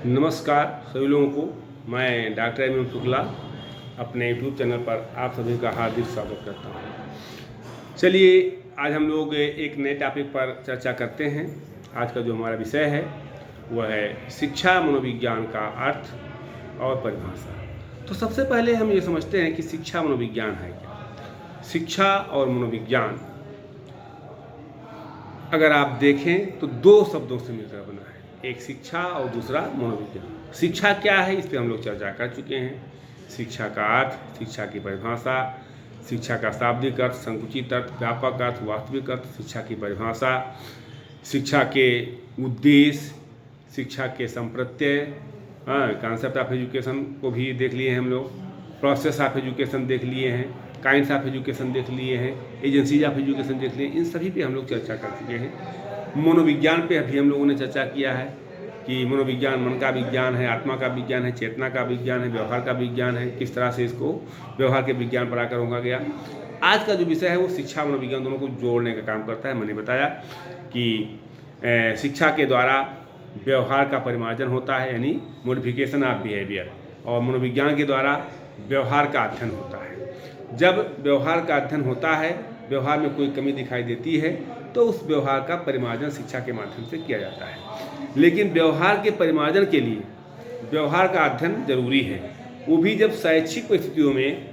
नमस्कार सभी लोगों को। मैं डॉक्टर एम शुक्ला अपने यूट्यूब चैनल पर आप सभी का हार्दिक स्वागत करता हूँ। चलिए आज हम लोग एक नए टॉपिक पर चर्चा करते हैं। आज का जो हमारा विषय है वह है शिक्षा मनोविज्ञान का अर्थ और परिभाषा। तो सबसे पहले हम ये समझते हैं कि शिक्षा मनोविज्ञान है क्या। शिक्षा और मनोविज्ञान अगर आप देखें तो दो शब्दों से मिलकर बना है, एक शिक्षा और दूसरा मनोविज्ञान। शिक्षा क्या है इस पर हम लोग चर्चा कर चुके हैं। शिक्षा का अर्थ, शिक्षा की परिभाषा, शिक्षा का शाब्दिक अर्थ, संकुचित अर्थ, व्यापक अर्थ, वास्तविक अर्थ, शिक्षा की परिभाषा, शिक्षा के उद्देश्य, शिक्षा के संप्रत्यय, कॉन्सेप्ट ऑफ एजुकेशन को भी देख लिए हैं हम लोग, प्रोसेस ऑफ एजुकेशन देख लिए हैं, काइंड्स ऑफ एजुकेशन देख लिए हैं, एजेंसीज ऑफ एजुकेशन देख लिए हैं। इन सभी पे हम लोग चर्चा कर चुके हैं। मनोविज्ञान पे अभी हम लोगों ने चर्चा किया है कि मनोविज्ञान मन का विज्ञान है, आत्मा का विज्ञान है, चेतना का विज्ञान है, व्यवहार का विज्ञान है। किस तरह से इसको व्यवहार के विज्ञान पर आकर होगा गया। आज का जो विषय है वो शिक्षा मनोविज्ञान दोनों को जोड़ने का काम करता है। मैंने बताया कि शिक्षा के द्वारा व्यवहार का परिमार्जन होता है, यानी मॉडिफिकेशन ऑफ बिहेवियर, और मनोविज्ञान के द्वारा व्यवहार का अध्ययन होता है। जब व्यवहार का अध्ययन होता है, व्यवहार में कोई कमी दिखाई देती है तो उस व्यवहार का परिमार्जन शिक्षा के माध्यम से किया जाता है। लेकिन व्यवहार के परिमार्जन के लिए व्यवहार का अध्ययन जरूरी है। वो भी जब शैक्षिक परिस्थितियों में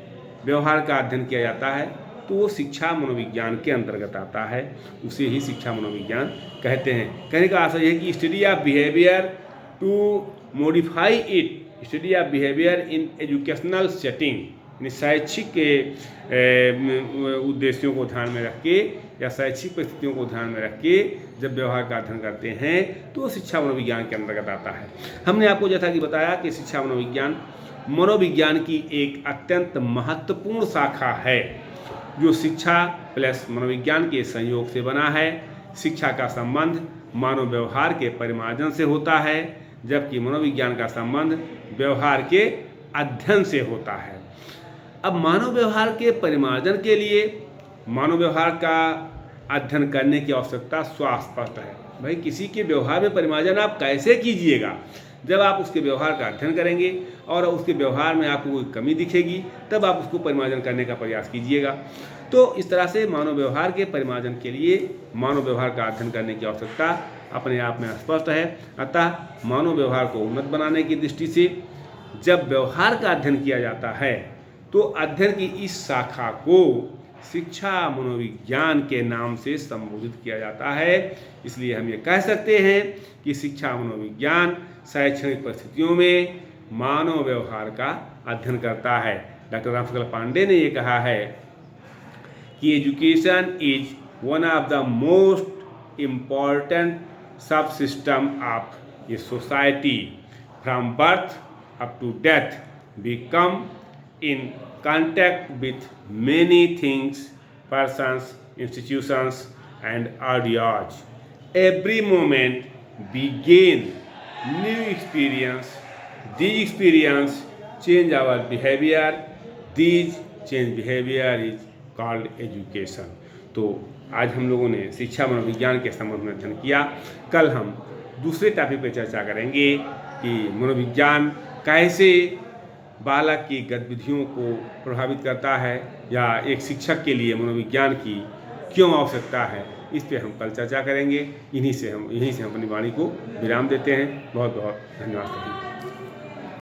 व्यवहार का अध्ययन किया जाता है तो वो शिक्षा मनोविज्ञान के अंतर्गत आता है। उसे ही शिक्षा मनोविज्ञान कहते हैं। कहने का आशय है कि study of behaviour to modify it, study of behaviour in educational setting, यानी शैक्षिक के उद्देश्यों को ध्यान में रख के या शैक्षिक परिस्थितियों को ध्यान में रख के जब व्यवहार का अध्ययन करते हैं तो शिक्षा मनोविज्ञान के अंतर्गत आता है। हमने आपको जैसा कि बताया कि शिक्षा मनोविज्ञान मनोविज्ञान की एक अत्यंत महत्वपूर्ण शाखा है जो शिक्षा प्लस मनोविज्ञान के संयोग से बना है। शिक्षा का संबंध मानव व्यवहार के परिमार्जन से होता है, जबकि मनोविज्ञान का संबंध व्यवहार के अध्ययन से होता है। अब मानव व्यवहार के परिमार्जन के लिए मानव व्यवहार का अध्ययन करने की आवश्यकता स्पष्ट है। भाई किसी के व्यवहार में परिमार्जन आप कैसे कीजिएगा? जब आप उसके व्यवहार का अध्ययन करेंगे और उसके व्यवहार में आपको कोई कमी दिखेगी तब आप उसको परिमार्जन करने का प्रयास कीजिएगा। तो इस तरह से मानव व्यवहार के परिमार्जन के लिए मानव व्यवहार का अध्ययन करने की आवश्यकता अपने आप में स्पष्ट है। अतः मानव व्यवहार को उन्नत बनाने की दृष्टि से जब व्यवहार का अध्ययन किया जाता है तो अध्ययन की इस शाखा को शिक्षा मनोविज्ञान के नाम से संबोधित किया जाता है। इसलिए हम ये कह सकते हैं कि शिक्षा मनोविज्ञान शैक्षणिक परिस्थितियों में मानव व्यवहार का अध्ययन करता है। डॉक्टर रामशंकर पांडे ने ये कहा है कि education is one of the most important sub system of a society. From birth up to death we come in contact with many things, persons, institutions and ideas. Every moment we gain new experience. These experience change our behavior. These change behavior is called education. तो आज हम लोगों ने शिक्षा मनोविज्ञान के संबंध में अध्ययन किया। कल हम दूसरे टॉपिक पर चर्चा करेंगे कि मनोविज्ञान कैसे बालक की गतिविधियों को प्रभावित करता है या एक शिक्षक के लिए मनोविज्ञान की क्यों आवश्यकता है। इस पे हम कल चर्चा करेंगे। यहीं से हम अपनी वाणी को विराम देते हैं। बहुत बहुत धन्यवाद सभी।